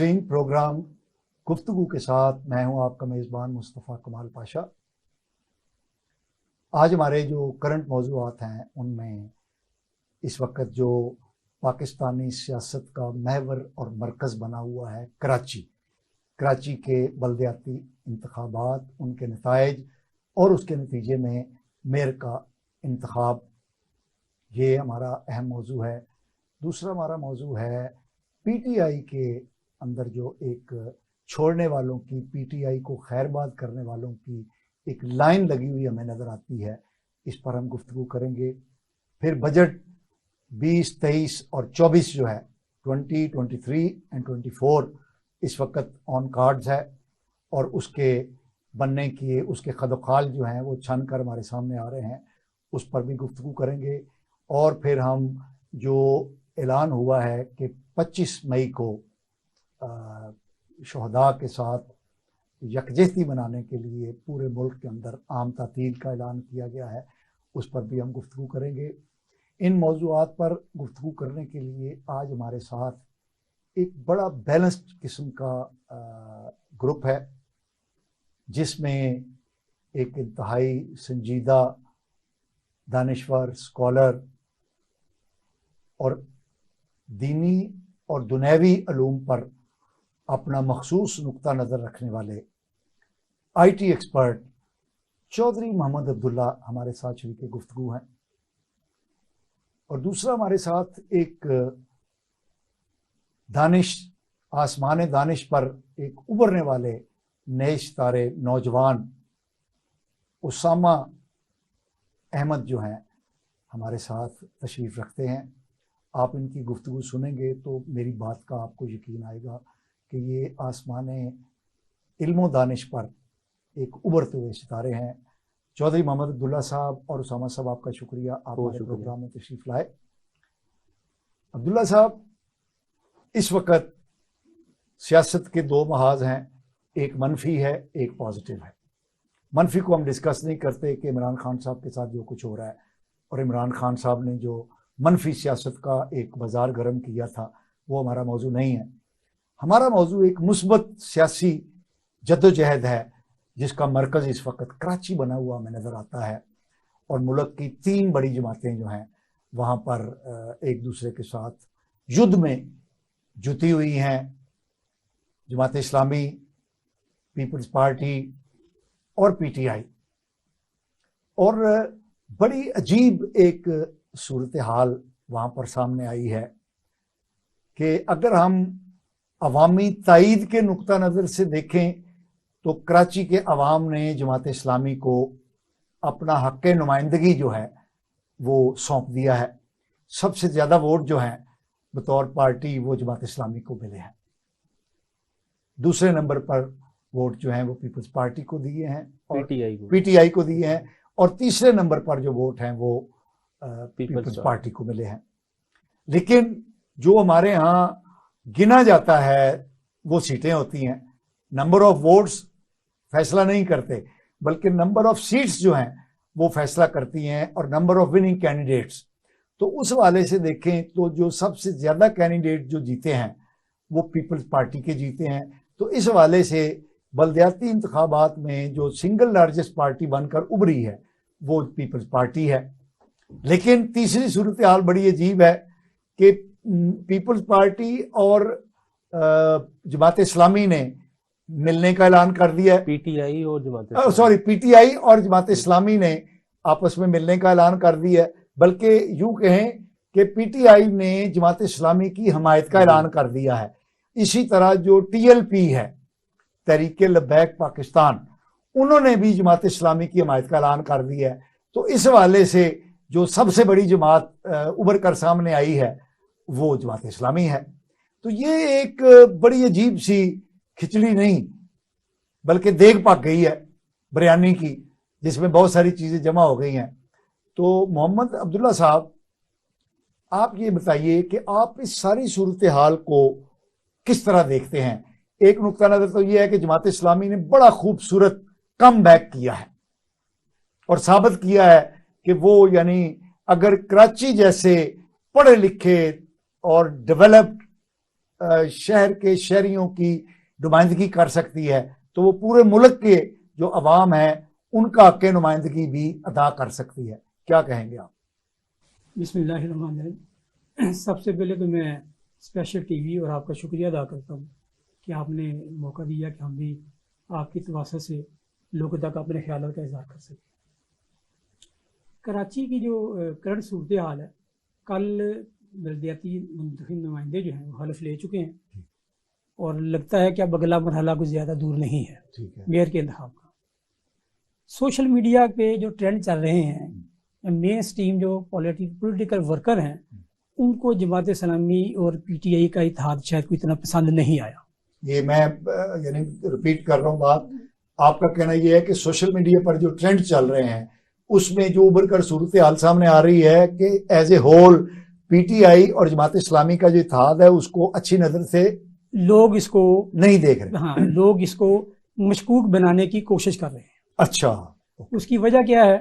नाज़रीन, प्रोग्राम गुफ्तगू के साथ मैं हूं आपका मेज़बान मुस्तफ़ा कमाल पाशा। आज हमारे जो करंट मौज़ूआत हैं उनमें इस वक्त जो पाकिस्तानी सियासत का महवर और मरकज़ बना हुआ है कराची के बल्दियाती इंतखाबात, उनके नताइज और उसके नतीजे में मेयर का इंतखाब, ये हमारा अहम मौजू है। दूसरा हमारा मौजू है पीटीआई के अंदर जो एक छोड़ने वालों की, पीटीआई को खैरबाद करने वालों की एक लाइन लगी हुई हमें नज़र आती है, इस पर हम गुफ्तगू करेंगे। फिर बजट 20, 23 और 24 जो है 20, 23 एंड 24 इस वक्त ऑन कार्ड्स है और उसके बनने की, उसके खदोखाल जो हैं वो छन कर हमारे सामने आ रहे हैं, उस पर भी गुफ्तगू करेंगे। और फिर हम जो ऐलान हुआ है कि 25 मई को शहदा के साथ यकजहती मनाने के लिए पूरे मुल्क के अंदर आम तातील का ऐलान किया गया है, उस पर भी हम गुफ्तगू करेंगे। इन मौज़ूआत पर गुफ्तगू करने के लिए आज हमारे साथ एक बड़ा बैलेंस्ड किस्म का ग्रुप है, जिसमें एक इंतहाई संजीदा दानिश्वर, स्कॉलर और दीनी और दुनियावी अलूम पर अपना मखसूस नुक्ता नज़र रखने वाले IT एक्सपर्ट चौधरी मोहम्मद अब्दुल्ला हमारे साथ शरीक गुफ्तगू हैं। और दूसरा हमारे साथ एक दानिश, आसमान दानिश पर एक उभरने वाले नए सितारे नौजवान उसामा अहमद जो हैं हमारे साथ तशरीफ़ रखते हैं। आप इनकी गुफ्तगू सुनेंगे तो मेरी बात का आपको यकीन आएगा कि ये आसमान इल्म दानिश पर एक उभरते हुए सितारे हैं। चौधरी मोहम्मद अब्दुल्ला साहब और उसामा साहब, आपका शुक्रिया, आप हमारे प्रोग्राम में तशरीफ़ लाए। अब्दुल्ला साहब, इस वक्त सियासत के दो महाज हैं, एक मनफी है, एक पॉजिटिव है। मनफी को हम डिस्कस नहीं करते कि इमरान खान साहब के साथ जो कुछ हो रहा है, और इमरान खान साहब ने जो मनफी सियासत का एक बाजार गर्म किया था, वो हमारा मौजू नहीं है। हमारा मौजू एक मुस्बत सियासी जद्दोजहद है, जिसका मरकज़ इस वक्त कराची बना हुआ हमें नज़र आता है, और मुल्क की 3 बड़ी जमातें जो हैं वहाँ पर एक दूसरे के साथ युद्ध में जुटी हुई हैं। जमात इस्लामी, पीपल्स पार्टी और पीटीआई। और बड़ी अजीब एक सूरत हाल वहाँ पर सामने आई है कि अगर हम अवामी ताईद के नुक्ता नज़र से देखें तो कराची के अवाम ने जमात इस्लामी को अपना हक़ नुमाइंदगी जो है वो सौंप दिया है। सबसे ज़्यादा वोट जो हैं बतौर पार्टी वो जमात इस्लामी को मिले हैं। दूसरे नंबर पर वोट जो हैं वो पीपल्स पार्टी को दिए हैं और पीटीआई को दिए हैं, और तीसरे नंबर पर जो वोट हैं वो पीपल्स पार्टी को मिले हैं। लेकिन जो हमारे यहाँ गिना जाता है वो सीटें होती हैं। नंबर ऑफ वोट्स फैसला नहीं करते, बल्कि नंबर ऑफ सीट्स जो हैं वो फैसला करती हैं, और नंबर ऑफ विनिंग कैंडिडेट्स। तो उस वाले से देखें तो जो सबसे ज़्यादा कैंडिडेट जो जीते हैं वो पीपल्स पार्टी के जीते हैं। तो इस वाले से बल्दियाती इंतखाबात में जो सिंगल लार्जेस्ट पार्टी बनकर उभरी है वो पीपल्स पार्टी है। लेकिन तीसरी सूरत हाल बड़ी अजीब है कि पीपल्स पार्टी और जमात इस्लामी ने मिलने का ऐलान कर दिया है। पीटीआई और जमात इस्लामी ने आपस में मिलने का ऐलान कर दिया है। बल्कि यूँ कहें कि पीटीआई ने जमात इस्लामी की हमायत का ऐलान कर दिया है। इसी तरह जो TLP है, तहरीक लब्बैक पाकिस्तान, उन्होंने भी जमात इस्लामी की हमायत का ऐलान कर दिया है। तो इस हवाले से जो सबसे बड़ी जमात उभर कर सामने आई है वो जमात इस्लामी है। तो ये एक बड़ी अजीब सी खिचड़ी नहीं बल्कि देग पक गई है बिरयानी की, जिसमें बहुत सारी चीज़ें जमा हो गई हैं। तो मोहम्मद अब्दुल्ला साहब, आप ये बताइए कि आप इस सारी सूरत हाल को किस तरह देखते हैं। एक नुक्ता नज़र तो ये है कि जमात इस्लामी ने बड़ा खूबसूरत कम बैक किया है और साबित किया है कि वो, यानी अगर कराची जैसे पढ़े लिखे और डेवलप्ड शहर के शहरियों की नुमाइंदगी कर सकती है, तो वो पूरे मुल्क के जो अवाम है उनका हक़ नुमाइंदगी भी अदा कर सकती है। क्या कहेंगे आप? बिस्मिल्लाहिर्रहमानिर्रहीम। सबसे पहले तो मैं स्पेशल टीवी और आपका शुक्रिया अदा करता हूँ कि आपने मौका दिया कि हम भी आपकी तवासत से लोगों तक अपने ख्यालों का इज़हार कर सकें। कराची की जो करंट सूरत हाल है, कल बल्दियाती मुंतखब नुमाइंदे जो हैं वो हल्फ ले चुके हैं और लगता है कि अब अगला मरहला कुछ ज़्यादा दूर नहीं है मेयर के इंतखाब का। सोशल मीडिया पे जो ट्रेंड चल रहे हैं, मेन स्ट्रीम जो पॉलिटिकल वर्कर हैं उनको जमात इस्लामी और पीटीआई का इत्तेहाद शायद कोई इतना पसंद नहीं आया। ये मैं यानी रिपीट कर रहा हूँ बात, आपका कहना ये है कि सोशल मीडिया पर जो ट्रेंड चल रहे हैं उसमें जो उभर कर सूरत हाल सामने आ रही है कि एज ए होल पीटीआई और जमात इस्लामी का जो इत्तेहाद है उसको अच्छी नजर से लोग इसको नहीं देख रहे। हाँ, लोग इसको मशकूक बनाने की कोशिश कर रहे हैं। अच्छा, उसकी वजह क्या है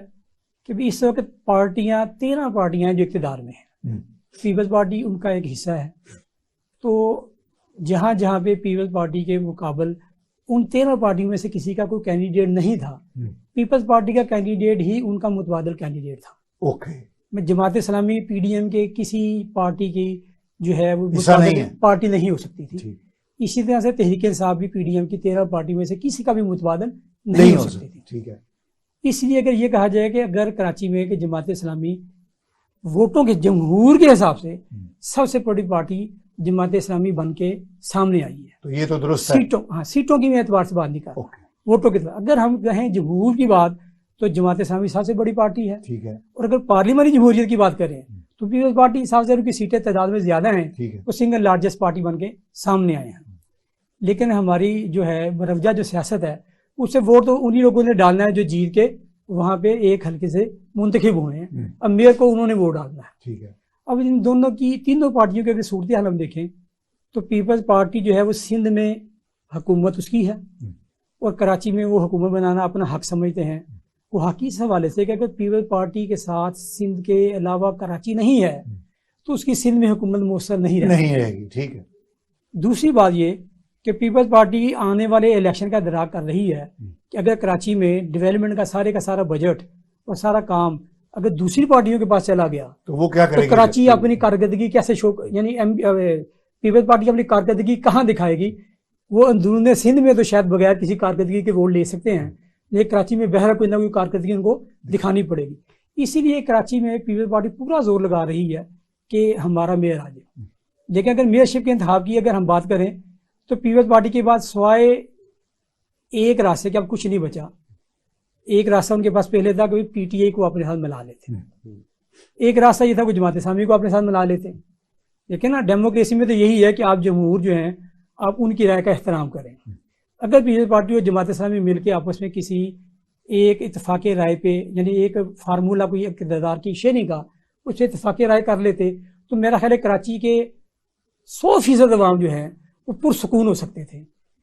कि भी इस वक्त पार्टियां 13 पार्टियां जो इक़्तिदार में हैं, पीपल्स पार्टी उनका एक हिस्सा है। तो जहां जहां पे पीपल्स पार्टी के मुकाबल उन 13 पार्टियों में से किसी का कोई कैंडिडेट नहीं था, पीपल्स पार्टी का कैंडिडेट ही उनका मुतबादिल कैंडिडेट था। ओके, मैं जमात इस्लामी पीडीएम के किसी पार्टी की जो है वो पार्टी नहीं हो सकती थी। इसी तरह से तहरीक इंसाफ भी पीडीएम की 13 पार्टी में से किसी का भी मुतबादल नहीं हो सकती थी। ठीक है। इसलिए अगर ये कहा जाए कि अगर कराची में कि जमात इस्लामी वोटों के जमहूर के हिसाब से सबसे बड़ी पार्टी जमात इस्लामी बन के सामने आई है, तो ये तो दुरुस्त है। सीटों की मैं एतबार से बात नहीं कर रहा, वोटों की अगर हम कहें जमहूर की बात तो जमात इस्लामी सबसे बड़ी पार्टी है। ठीक है। और अगर पार्लियामेंट जमहूरियत की बात करें तो पीपल्स पार्टी सबसे उनकी सीटें तादाद में ज्यादा हैं, वो सिंगल लार्जेस्ट पार्टी बन के सामने आए हैं। लेकिन हमारी जो है मरवजा जो सियासत है उससे वोट तो उन्हीं लोगों ने डालना है जो जीत के वहां पे एक हल्के से मुंतखब हुए हैं। अब मेयर को उन्होंने वोट डालना है। ठीक है। अब इन दोनों की तीनों पार्टियों की अगर सूरत हाल हम देखें तो पीपल्स पार्टी जो है वो सिंध में हुकूमत उसकी है और कराची में वो हुकूमत बनाना अपना हक समझते हैं। वो हक इस हवाले से कि अगर पीपल्स पार्टी के साथ सिंध के अलावा कराची नहीं है तो उसकी सिंध में हुकूमत मौसर नहीं रहेगी। ठीक है। दूसरी बात ये कि पीपल्स पार्टी आने वाले इलेक्शन का दराग कर रही है कि अगर कराची में डेवलपमेंट का सारा बजट और सारा काम अगर दूसरी पार्टियों के पास चला गया तो वो क्या करेगी? तो कराची अपनी कारकर्दगी कैसे शो, यानी पीपल्स पार्टी अपनी कारकर्दगी कहाँ दिखाएगी? वो अंदरूनी सिंध में तो शायद बगैर किसी कारकर्दगी के वोट ले सकते हैं, लेकिन कराची में बहरा कोई ना कोई कारकर्दगी उनको दिखानी पड़ेगी। इसीलिए कराची में पीपल्स पार्टी पूरा जोर लगा रही है कि हमारा मेयर आ जाए। लेकिन अगर मेयरशिप के इंतखाब की अगर हम बात करें तो पीपल्स पार्टी के बाद सिवाय एक रास्ते के अब कुछ नहीं बचा। एक रास्ता उनके पास पहले था कि पीटीआई को अपने साथ मिला लेते, एक रास्ता ये था कि जमात इस्लामी को अपने साथ मिला लेते। लेकिन ना डेमोक्रेसी में तो यही है कि आप जमहूर जो हैं आप उनकी राय का एहतराम करें। अगर पीपल्स पार्टी और जमात इस्लामी मिलकर आपस में किसी एक इत्तेफाक राय पे, यानी एक फार्मूला कोई इक़्तिदार की शेयरिंग का, उससे इत्तेफाक राय कर लेते तो मेरा ख्याल है कराची के 100% अवाम जो है वो पुरसकून हो सकते थे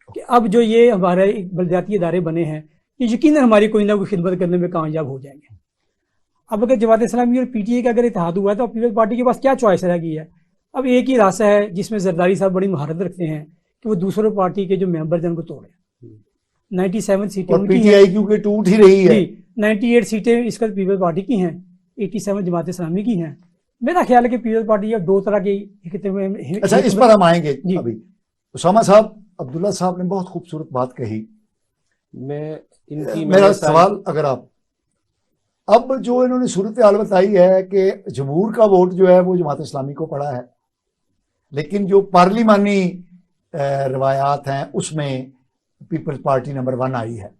कि अब जो ये हमारे बल्दियाती इदारे बने हैं ये यकीनन हमारी कोई ना कोई खिदमत करने में कामयाब हो जाएंगे। अब अगर जमात इस्लामी और पीटीआई का अगर इत्तेहाद हुआ है तो पीपल्स पार्टी के पास क्या चॉइस रह गई है? अब एक ही रास्ता है जिसमें जरदारी साहब बड़ी महारत रखते हैं कि वो दूसरों पार्टी के जो मेंबर हैं उनको तोड़े। 97 सीटें उनकी हैं, क्योंकि टूट ही रही है। 98 सीटें इस वक्त पीपल्स पार्टी की हैं, 87 जमात इस्लामी की हैं। मेरा ख्याल है कि पीपल्स पार्टी अब दो तरह की। अच्छा, इस पर हम आएंगे। अभी उसामा साहब, अब्दुल्ला साहब ने बहुत खूबसूरत बात कही। मेरा सवाल, अगर आप अब जो इन्होंने सूरत हाल बताई है कि जमहूर का वोट जो है वो जमात इस्लामी को पड़ा है, लेकिन जो पार्लिमानी रवायात हैं उसमें पीपल्स पार्टी नंबर 1 आई है।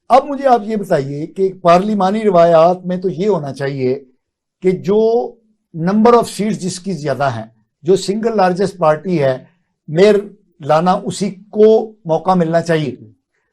अब मुझे आप ये बताइए कि पार्लिमानी रवायात में तो ये होना चाहिए कि जो नंबर ऑफ सीट्स जिसकी ज्यादा हैं, जो सिंगल लार्जेस्ट पार्टी है, मेयर लाना उसी को मौका मिलना चाहिए।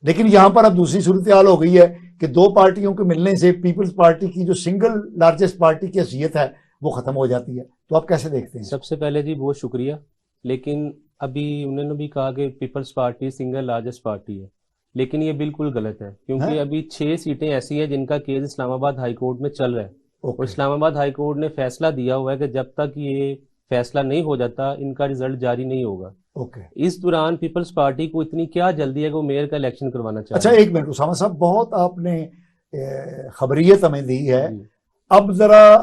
लेकिन यहां पर अब दूसरी सूरत हाल हो गई है कि दो पार्टियों के मिलने से पीपल्स पार्टी की जो सिंगल लार्जेस्ट पार्टी की हैसियत है वो खत्म हो जाती है। तो आप कैसे देखते हैं? सबसे पहले जी बहुत शुक्रिया। लेकिन अभी उन्होंने भी कहा कि Peoples Party single largest party है, लेकिन ये बिल्कुल गलत है क्योंकि अभी 6 सीटें ऐसी हैं जिनका केस इस्लामाबाद हाई कोर्ट में चल रहा है। और इस्लामाबाद हाई कोर्ट ने फैसला दिया हुआ है कि जब तक ये फैसला नहीं हो जाता इनका रिजल्ट जारी नहीं होगा। ओके। इस दौरान पीपल्स पार्टी को इतनी क्या जल्दी है कि वो मेयर का इलेक्शन करवाना चाह अच्छा रहे हैं। एक मिनट उसामा साहब, बहुत आपने खबरियत हमें दी है, जी। अब जरा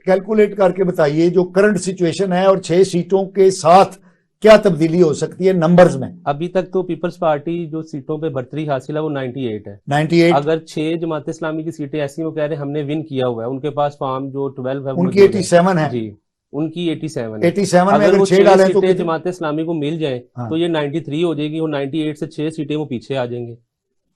कैलकुलेट करके बताइए जो करंट सिचुएशन है और 6 सीटों के साथ क्या तब्दीली हो सकती है नंबर्स में। अभी तक तो पीपल्स पार्टी जो सीटों पे बढ़तरी हासिल है वो 98 है। 98, अगर 6 जमात इस्लामी की सीटें ऐसी वो कह रहे हैं हमने विन किया हुआ है, उनके पास फॉर्म जो 12 है वो उनकी मौजूद है। 87 है। जी, उनकी 87 है। 87 में अगर अगर वो 6 6 डालें तो सीटें कितने? जमात इस्लामी को मिल जाए हाँ। तो ये 93 हो जाएगी और 98 से 6 सीटें वो पीछे आ जाएंगे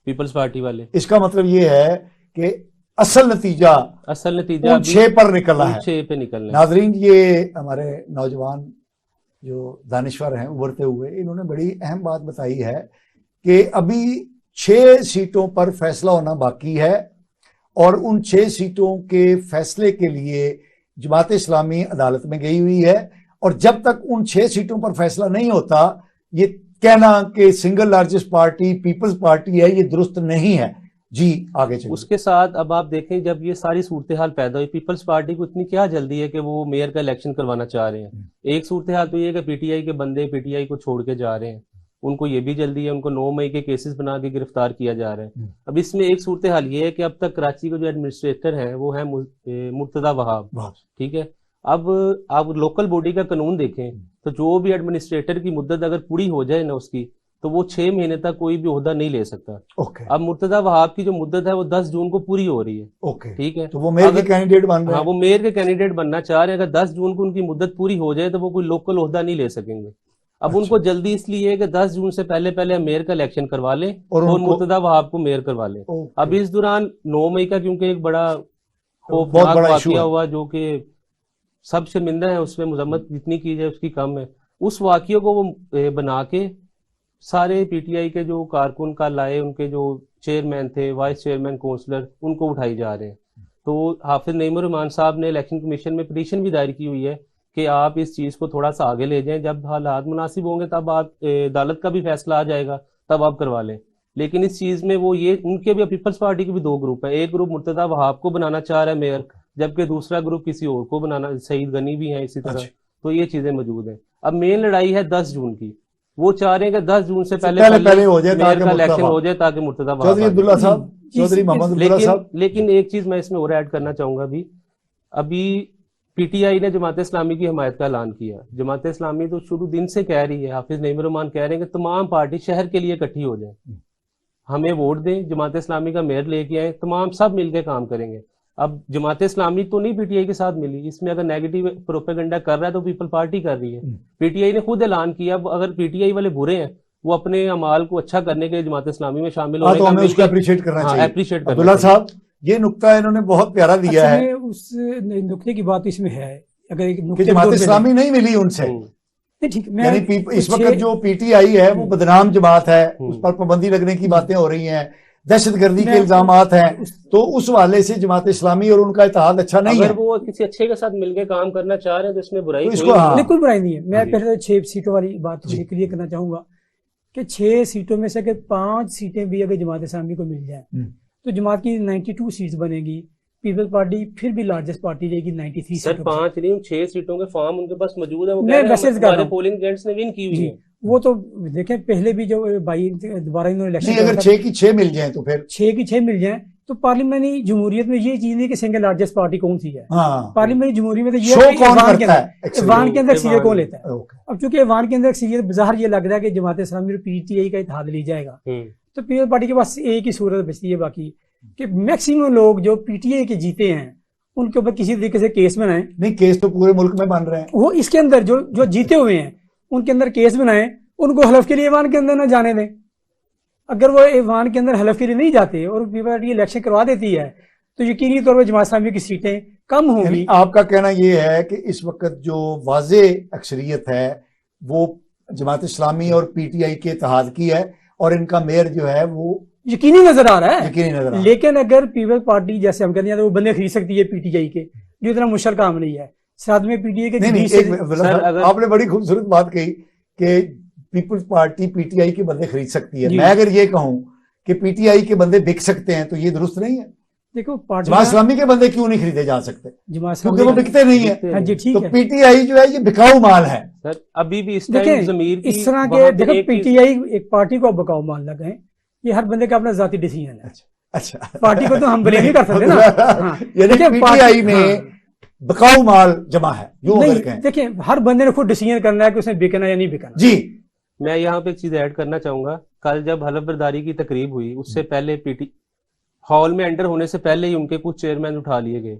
पीपल्स पार्टी वाले। इसका मतलब ये है कि असल नतीजा असल नतीजा उन 6 पर निकला है। 6 पे निकलना है। नाजरीन, ये हमारे नौजवान जो दानिश्वर हैं उभरते हुए, इन्होंने बड़ी अहम बात बताई है कि अभी 6 सीटों पर फैसला होना बाकी है और उन 6 सीटों के फैसले के लिए जमात इस्लामी अदालत में गई हुई है और जब तक उन 6 सीटों पर फैसला नहीं होता, ये कहना कि single largest party Peoples Party है, ये दुरुस्त नहीं है। जी आगे चलिए। उसके साथ अब आप देखें, जब ये सारी सूरत हाल पैदा हुई, पीपल्स पार्टी को इतनी क्या जल्दी है कि वो मेयर का इलेक्शन करवाना चाह रहे हैं। एक सूरत हाल तो ये है कि पीटीआई के बंदे पीटीआई को छोड़ के जा रहे हैं, उनको ये भी जल्दी है, उनको 9 मई के केसेस बना के गिरफ्तार किया जा रहा है। अब इसमें एक सूरत हाल ये है कि अब तक कराची के जो एडमिनिस्ट्रेटर हैं वो है मुर्तजा वहाब, ठीक है। अब आप लोकल बॉडी का कानून देखें तो जो भी एडमिनिस्ट्रेटर की मुद्दत अगर पूरी हो जाए ना उसकी, तो वो 6 महीने तक कोई भी ओहदा नहीं ले सकता। ओके। अब मुर्तजा वहाब की जो मुद्दत है वो 10 जून को पूरी हो रही है। ओके, ठीक है, तो वो मेयर के कैंडिडेट बन रहे हाँ हैं। वो मेयर के कैंडिडेट बनना चाह रहे हैं। अगर 10 जून को उनकी मुद्दत पूरी हो जाए तो वो कोई लोकल ओहदा नहीं ले सकेंगे। अब अच्छा। उनको जल्दी इसलिए है कि 10 जून से पहले पहले मेयर का इलेक्शन करवा लें और मुर्तजा वहाब को मेयर करवा लें। अब इस दौरान 9 मई का क्योंकि एक बड़ा खौफनाक वाकया हुआ जो कि सब शर्मिंदा है, उसमें मजम्मत जितनी की जाए उसकी कम है। उस वाकये को वो बना के सारे पीटीआई के जो कारकुन का लाए, उनके जो चेयरमैन थे, वाइस चेयरमैन, काउंसलर, उनको उठाई जा रहे हैं। तो हाफिज नईमुर रहमान साहब ने इलेक्शन कमीशन में पिटीशन भी दायर की हुई है कि आप इस चीज को थोड़ा सा आगे ले जाएं, जब हालात मुनासिब होंगे तब आप अदालत का भी फैसला आ जाएगा तब आप करवा लें। लेकिन इस चीज में वो ये उनके भी पीपल्स पार्टी के भी 2 ग्रुप है। एक ग्रुप मुर्तजा वहाब को बनाना चाह रहा है मेयर, जबकि दूसरा ग्रुप किसी और को बनाना, सईद गनी भी है इसी तरह। तो ये चीजें मौजूद है। अब मेन लड़ाई है 10 जून की। वो चाह रहे हैं कि 10 जून से पहले हो जाए मेयर का इलेक्शन हो जाए ताकि मुर्तजा चौधरी अब्दुल्ला साहब, चौधरी मोहम्मद अब्दुल्ला साहब। लेकिन एक चीज मैं इसमें और ऐड करना चाहूंगा। अभी पीटीआई ने जमात इस्लामी की हमायत का ऐलान किया। जमात इस्लामी तो शुरू दिन से कह रही है, हाफिज नईमुर रहमान कह रहे हैं कि तमाम पार्टी शहर के लिए इकट्ठी हो जाए, हमें वोट दें, जमात इस्लामी का मेयर लेके आए, तमाम सब मिलकर काम करेंगे। अब जमात इस्लामी तो नहीं पीटीआई के साथ मिली, इसमें अगर नेगेटिव प्रोपेगेंडा कर रहा है तो पीपल पार्टी कर रही है। पीटीआई ने खुद ऐलान किया, अगर पीटीआई वाले बुरे हैं वो अपने अमाल को अच्छा करने के लिए जमात इस्लामी में शामिल हो रहे हैं, तो हमें उसको अप्रिशिएट करना चाहिए। अप्रिशिएट अब्दुल्ला साहब, ये नुक्ता इन्होंने बहुत प्यारा दिया है। उस नुक्ते की बात इसमें है, अगर कि जमात इस्लामी नहीं मिली उनसे, ठीक, यानी इस वक्त जो पीटीआई है वो बदनाम जमात है, उस पर पाबंदी लगने की बातें हो रही हैं, दहशतगर्दी के इल्जामात हैं, तो उस वाले से जमात इस्लामी और उनका इत्तेहाद अच्छा नहीं है। अगर वो किसी अच्छे के साथ मिलकर काम करना चाह रहे हैं तो इसमें बुराई कोई बुराई नहीं है। मैं पहले 6 सीटों वाली बात क्लियर करना चाहूंगा कि 6 सीटों में से अगर 5 सीटें भी अगर जमात इस्लामी को मिल जाए तो जमात की 92 सीट्स बनेगी। पीपल्स पार्टी फिर भी लार्जेस्ट पार्टी रहेगी 93 सर 5 नहीं 6 सीटों के फॉर्म उनके पास मौजूद है। वो कह रहे हैं हमारे पोलिंग एजेंट्स ने विन की हुई है। वो तो देखें, पहले भी जो दोबारा इन्होंने इलेक्शन, अगर 6 की 6 मिल जाए तो फिर 6 की 6 मिल जाए तो पार्लियामेंट जमहूरियत में ये चीज नहीं कि सिंगल लार्जेस्ट पार्टी कौन सी है। पार्लियामेंट जमहूरियत में तो ये ऐवान के अंदर अक्सरियत कौन लेता है। अब चूंकि ऐवान के अंदर अक्सरियत बाहर ये लग रहा है कि जमात इस्लामी और पीटीआई का इत्तेहाद ली जाएगा, तो पीपल्स पार्टी के पास एक ही सूरत बचती है बाकी कि मैक्सिमम लोग जो पीटीआई के जीते हैं उनके ऊपर किसी तरीके से केस बनाए। नहीं, केस तो पूरे मुल्क में बन रहे हैं। वो इसके अंदर जो जीते हुए हैं उनके अंदर केस बनाए, उनको हलफ के लिए ऐवान के अंदर ना जाने दें। अगर वो ऐवान के अंदर हलफ के लिए नहीं जाते और पीपल्स पार्टी इलेक्शन करवा देती है तो यकीनी तौर पर जमात इस्लामी की सीटें कम होंगी। आपका कहना यह है कि इस वक्त जो वाजे अक्सरियत है वो जमात इस्लामी और पीटीआई के इत्तेहाद की है और इनका मेयर जो है वो यकीनी नजर आ रहा है। यकीनी नजर आ रहा है। लेकिन अगर पीपल्स पार्टी जैसे हम कहते हैं वो बंदे खरीद सकती है पीटीआई के, जो इतना मुश्किल काम नहीं है। साथ में पीटीआई के नहीं, आपने बड़ी खूबसूरत बात कही कि पीपल्स पार्टी पीटीआई के बंदे खरीद सकती है। मैं अगर ये कहूं कि पीटीआई के बंदे बिक सकते हैं तो ये दुरुस्त नहीं है। देखो पार्टी जमात इस्लामी के बंदे क्यों नहीं खरीदे जा सकते? जमात क्योंकि वो बिकते नहीं है। हाँ जी, ठीक तो है। पीटीआई जो है ये बिकाऊ माल है। सर अभी भी इस टाइम देखिए जमीर की इस तरह के वहां पे देखो एक चीज- पीटीआई एक पार्टी को बकाऊ मान लगे हैं, ये हर बंदे का अपना जाती डिसीजन है। अच्छा, पार्टी को तो हम ब्लेम नहीं कर सकते ना। हाँ, यानी देखिए, पीटीआई में हाँ, बिकाऊ माल जमा है, यूं अगर नहीं कहें। देखिए हर बंदे ने खुद डिसीजन करना है कि उसने बिकना या नहीं बिकना। जी, मैं यहाँ पे एक चीज ऐड करना चाहूंगा। कल जब हलफ बर्दारी की तकरीब हुई उससे पहले पीटी हॉल में एंटर होने से पहले ही उनके कुछ चेयरमैन उठा लिए गए,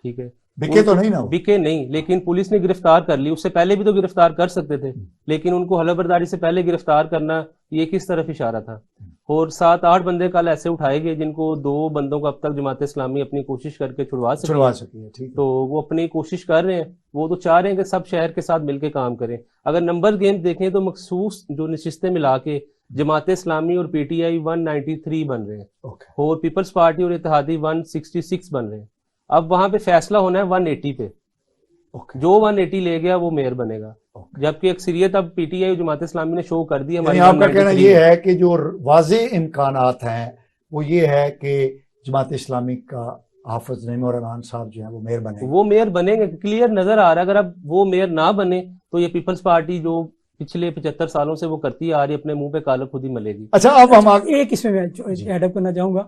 ठीक है। बिके तो नहीं ना वो। बिके नहीं, लेकिन पुलिस ने गिरफ्तार कर ली। उससे पहले भी तो गिरफ्तार कर सकते थे, लेकिन उनको हलफ बर्दारी से पहले गिरफ्तार करना ये किस तरफ इशारा था। और 7-8 बंदे कल ऐसे उठाए गए जिनको 2 बंदों को अब तक जमात इस्लामी अपनी कोशिश करके छुड़वा सकी है, ठीक है। तो वो अपनी कोशिश कर रहे हैं। वो तो चाह रहे हैं कि सब शहर के साथ मिलकर काम करें। अगर नंबर गेम देखें तो मखसूस जो नशिस्तें मिला के जमात इस्लामी और पीटीआई 193 बन रहे हैं ओके, और पीपल्स पार्टी और इत्तेहादी 166 बन रहे हैं। अब वहां पे फैसला होना है 180 पे। ओके। जो 180 ले गया वो मेयर बनेगा, ओके। जबकि अक्सरियत अब पीटीआई और जमात इस्लामी ने शो कर दी यानी हमारी आपका कहना 193 ये है कि जो वाजे इम्कानात हैं वो ये है कि जमात इस्लामी का हाफिज नईम और अमान साहब जो है वो मेयर बने। वो मेयर बनेंगे। क्लियर नजर आ रहा है। अगर अब वो मेयर ना बने तो ये पीपल्स पार्टी जो पिछले 75 सालों से वो करती आ रही है, अपने मुंह पे काला खुद ही मलेगी। अच्छा, अब हम एक इसमें मैं एडअप करना चाहूंगा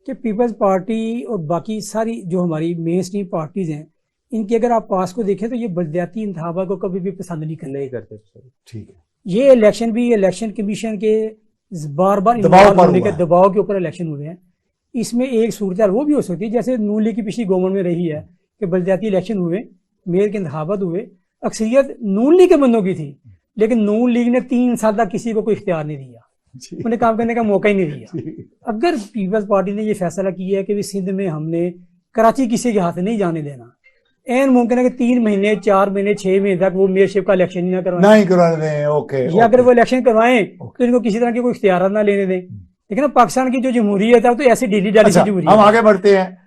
कि पीपल्स पार्टी और बाकी सारी जो हमारी मेन स्ट्रीम पार्टीज हैं, इनके अगर आप पास को देखें तो ये बलदियाती इंतखाबात को कभी भी पसंद नहीं करते। ठीक है। ये इलेक्शन भी इलेक्शन कमीशन के बार बार दबाव होने के दबाव के ऊपर इलेक्शन हुए हैं। इसमें एक सूरत वो भी हो सकती है जैसे नून लीग की पिछली गवर्नमेंट में रही है कि बलदियाती इलेक्शन हुए, मेयर के इंतखाबात हुए, अक्सरियत नून लीग के बंदों की थी, लेकिन नून लीग ने 3 साल तक किसी को कोई इख्तियार नहीं दिया, उन्हें काम करने का मौका ही नहीं दिया। अगर पीपल्स पार्टी ने ये फैसला किया है कि सिंध में हमने कराची किसी के हाथ नहीं जाने देना, एन मुमकिन है कि 3 महीने 4 महीने 6 महीने तक वो मेयरशिप का इलेक्शन ही ना करवाएं, नहीं करवाने दें। ओके, या अगर वो इलेक्शन करवाएं तो इनको किसी तरह की कोई इख्तियार ना लेने दें। लेकिन पाकिस्तान की जो जमहूरियत है तो ऐसी ढीली ढाली अच्छा, जमहूरियत हम है। आगे बढ़ते हैं।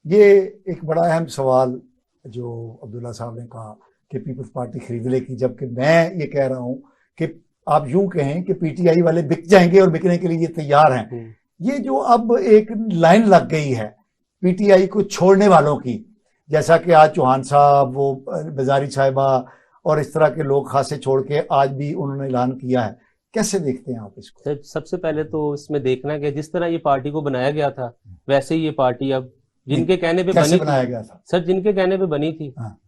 ये एक बड़ा अहम सवाल जो अब्दुल्ला साहब ने कहा कि पीपल्स पार्टी खरीद लेगी, जबकि मैं ये कह रहा हूं कि आप यूं कहें कि पीटीआई वाले बिक जाएंगे और बिकने के लिए ये तैयार हैं। ये जो अब एक लाइन लग गई है पीटीआई को छोड़ने वालों की, जैसा कि आज चौहान साहब, वो बाजारी साहिबा और इस तरह के लोग खासे छोड़ के आज भी उन्होंने ऐलान किया है, कैसे देखते हैं आप इसको? सर सबसे पहले तो इसमें देखना कि जिस तरह ये पार्टी को बनाया गया था वैसे ही ये पार्टी अब जिनके कहने पे कैसे बनी बनाया थी, गया था? सर जिनके कहने पे बनी थी, हाँ।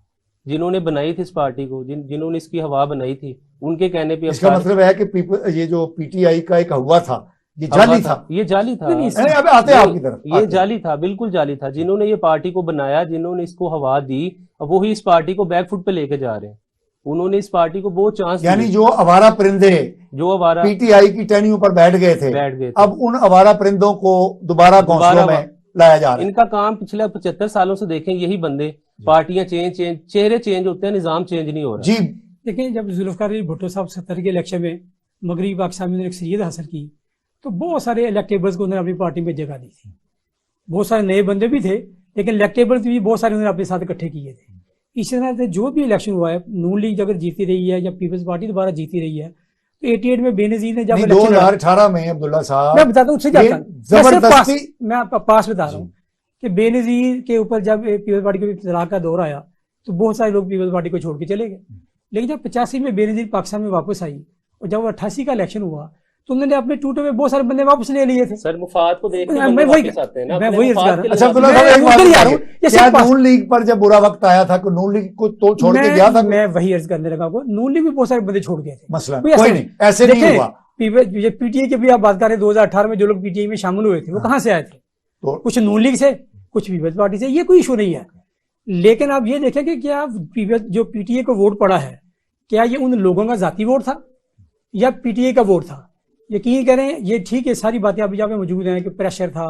जिन्होंने बनाई थी इस पार्टी को, जिन्होंने इसकी हवा बनाई थी, उनके कहने पे अब इसका मतलब है कि ये जो पीटीआई का एक हुआ था ये जाली था। ये जाली था। नहीं, नहीं, अब आते हैं आपकी तरफ। ये आते हैं। जाली था, बिल्कुल जाली था। जिन्होंने ये पार्टी को बनाया, जिन्होंने इसको हवा दी, अब वही इस पार्टी को बैकफुट पे लेके जा रहे हैं। उन्होंने इस पार्टी को बहुत चांस यानी जो आवारा परिंदे जो हमारा पीटीआई की टहनियों पर बैठ गए थे, अब उन आवारा परिंदों को दोबारा घोंसलों में लाया जा रहा है। इनका काम पिछले 75 सालों से देखें, यही बंदे, पार्टियां चेंज चेहरे चेंज होते हैं, निजाम चेंज नहीं हो रहा। जी, देखिए जब जुल्फकार अली भुट्टो साहब 70 के इलेक्शन में मगरबी पाकिस्तान में अक्सरियत हासिल की तो बहुत सारे इलेक्टेबल्स को उन्होंने अपनी पार्टी में जगह दी थी। बहुत सारे नए बंदे भी थे, लेकिन इलेक्टेबल्स भी बहुत सारे उन्होंने अपने साथ इकट्ठे किए थे। इसी तरह से जो भी इलेक्शन हुआ है, नून लीग अगर जीती रही है या पीपल्स पार्टी दोबारा जीती रही है, तो 88 में बेनजीर ने जब 2018 में अब्दुल्ला साहब, मैं बताता हूँ उससे जाता जबरदस्ती, मैं आपका पास बता रहा हूँ कि बेनजीर के ऊपर जब पीपल्स पार्टी के तलाक का दौर आया तो बहुत सारे लोग पीपल्स पार्टी को छोड़ के चले गए। लेकिन जब 85 में बेनजीर पाकिस्तान में वापस आई और जब 88 का इलेक्शन हुआ तो उन्होंने अपने टूटे हुए बहुत सारे बंदे वापस ले लिए थे। सर मुफाद को देख के मैं बंदे वही वापस आते हैं ना, मैं अपने वही मुफाद के लिए अच्छा वापस अब्दुल्ला आते साहब, एक बात उधर ही आ रहा बताइए, हूँ। ये क्या सब पास- नून लीग पर जब बुरा वक्त आया था कि नून लीग को तो छोड़ के गया था? मैं वही अर्ज करने लगा को नून लीग भी बहुत सारे बंदे छोड़ गए थे। मसला कोई ऐसा कोई नहीं, ऐसे नहीं देखें, हुआ। पीटीआई की भी आप बात करें 2018 में जो लोग पीटीआई में शामिल हुए थे वो कहाँ से आए थे? तो कुछ नून लीग से, कुछ पीपल्स पार्टी से, ये कोई इशू नहीं है। लेकिन आप ये देखें कि क्या जो पीटीआई को वोट पड़ा है, क्या ये उन लोगों का जाती वोट था या पीटीआई का वोट था? यकीन करें, ये ठीक है, सारी बातें अभी जहाँ पे मौजूद हैं कि प्रेशर था,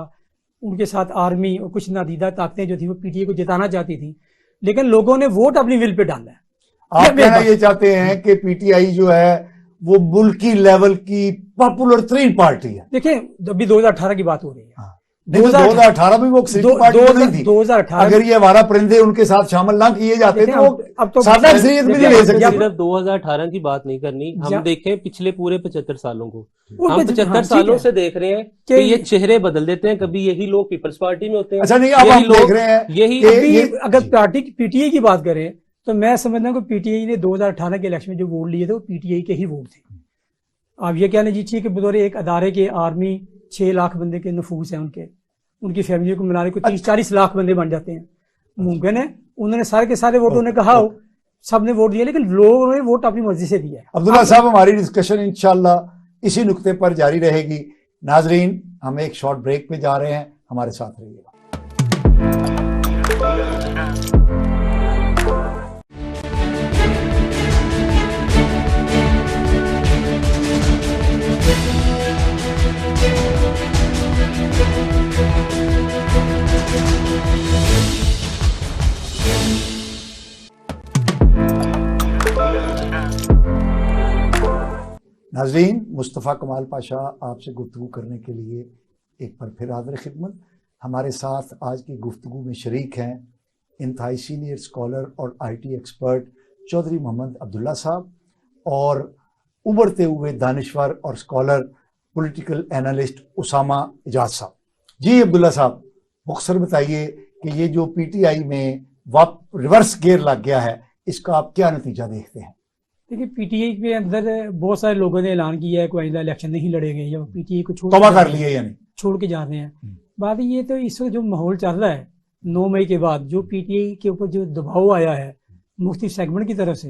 उनके साथ आर्मी और कुछ नादीदा ताकतें जो थी वो पीटीआई को जिताना चाहती थी, लेकिन लोगों ने वोट अपनी विल पे डाला है। आप कहना ये चाहते हैं कि पीटीआई जो है वो मुल्की लेवल की पॉपुलर तरीन पार्टी है? देखिए अभी 2018 की बात हो रही है, हाँ। नहीं, तो 2018 में वो एक्सट्रीम पार्टी नहीं थी। 2018 अगर ये आवारा परिंदे उनके साथ शामिल ना किए जाते तो वो अब तो सादा अक्सरियत भी नहीं ले सकते। सिर्फ 2018 की बात नहीं करनी, हम देखें पिछले पूरे 75 सालों को, वो हम तो- 75 हाँ, सालों ठीक है। से देख रहे हैं कि कि ये चेहरे बदल देते हैं। कभी यही लोग पीपल्स पार्टी में होते हैं, अच्छा नहीं, अब यही हम देख लोग रहे हैं यही कि अभी ये- अगर पार्टी की पीटीआई की बात करें तो मैं समझता हूँ कि पीटीआई ने 2018 के इलेक्शन में जो वोट लिए थे वो पीटीआई के ही वोट थे। आप ये कह लीजिए कि बतौर एक अदारे के आर्मी 6 लाख बंदे के नफूस हैं उनकी फैमिली को मिलाने को 30-40 लाख बंदे बन जाते हैं। मुमकिन है उन्होंने सारे के सारे वोट उन्होंने कहा हो, सबने वोट दिया, लेकिन लोगों ने वोट अपनी मर्जी से दिया है। अब्दुल्ला साहब, हमारी डिस्कशन इंशाल्लाह इसी नुक्ते पर जारी रहेगी। नाजरीन, हम एक शॉर्ट ब्रेक पे जा रहे हैं, हमारे साथ रहिएगा। नाजरीन, मुस्तफ़ा कमाल पाशा आपसे गुफ्तगू करने के लिए एक बार फिर हाज़िर खिदमत। हमारे साथ आज की गुफ्तगू में शरीक हैं इंतहाई सीनियर स्कॉलर और IT एक्सपर्ट चौधरी मोहम्मद अब्दुल्ला साहब और उभरते हुए दानिश्वर और scholar political analyst Usama Ijaz sahab. जी अब्दुल्ला साहब, मुख्तसर बताइए कि ये जो PTI में रिवर्स गेयर लग गया है, इसका आप क्या नतीजा देखते हैं? देखिए, पीटीआई के अंदर बहुत सारे लोगों ने ऐलान किया है कोई आइंदा इलेक्शन नहीं लड़ेंगे या पीटीआई को तौबा कर लिए यानी छोड़ के जा रहे हैं। बात ये तो इस वक्त जो माहौल चल रहा है 9 मई के बाद, जो पीटीआई के ऊपर जो दबाव आया है मुख्तलिफ सेगमेंट की तरफ से,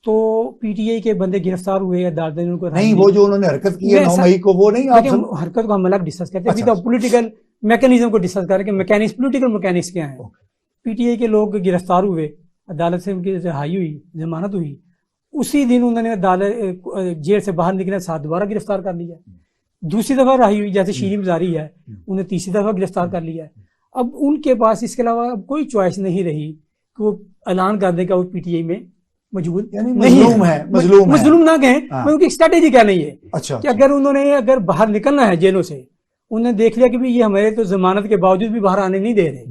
तो पीटीआई के बंदे गिरफ्तार हुए, अदालत ने उनको नहीं, वो जो उन्होंने हरकत की है 9 मई को, वो नहीं आप सब... हरकत को हम अलग डिस्कस करते हैं। अच्छा, अभी तो पॉलिटिकल मैकेनिज्म को डिस्कस करें कि मैकेनिक्स, पॉलिटिकल मैकेनिक्स क्या है। पीटीआई के लोग गिरफ्तार हुए, अदालत से उनकी रिहाई हुई, जमानत हुई, उसी दिन उन्होंने अदालत जेल से बाहर निकलने साथ दोबारा गिरफ्तार कर लिया। दूसरी दफा रही हुई, जैसे शीरी मजारी है, उन्हें तीसरी दफा गिरफ्तार कर लिया है। अब उनके पास इसके अलावा अब कोई चॉइस नहीं रही कि वो ऐलान कर दें कि वो पीटीआई में मौजूद मजलूम ना कहें, उनकी स्ट्रेटेजी क्या नहीं है। अच्छा, कि अगर बाहर निकलना है जेलों से, उन्होंने देख लिया कि भाई ये हमारे तो जमानत के बावजूद भी बाहर आने नहीं दे रहे,